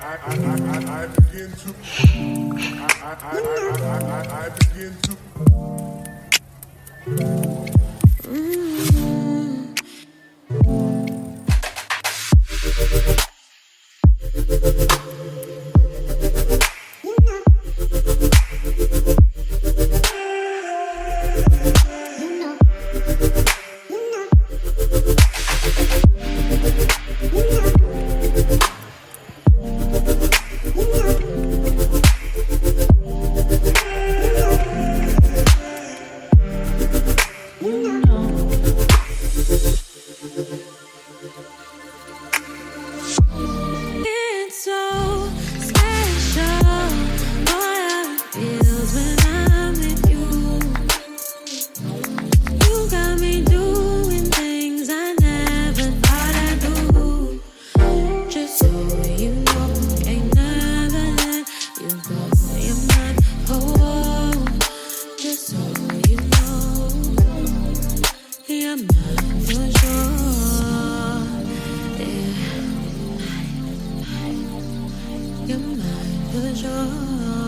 I begin to I begin It's so special, boy, how it feels when I'm with you. You got me doing things I never thought I'd do. Just so you know, ain't never let you go. You're mine, oh, just so you know, you're mine for sure. Yeah. You're mine for sure.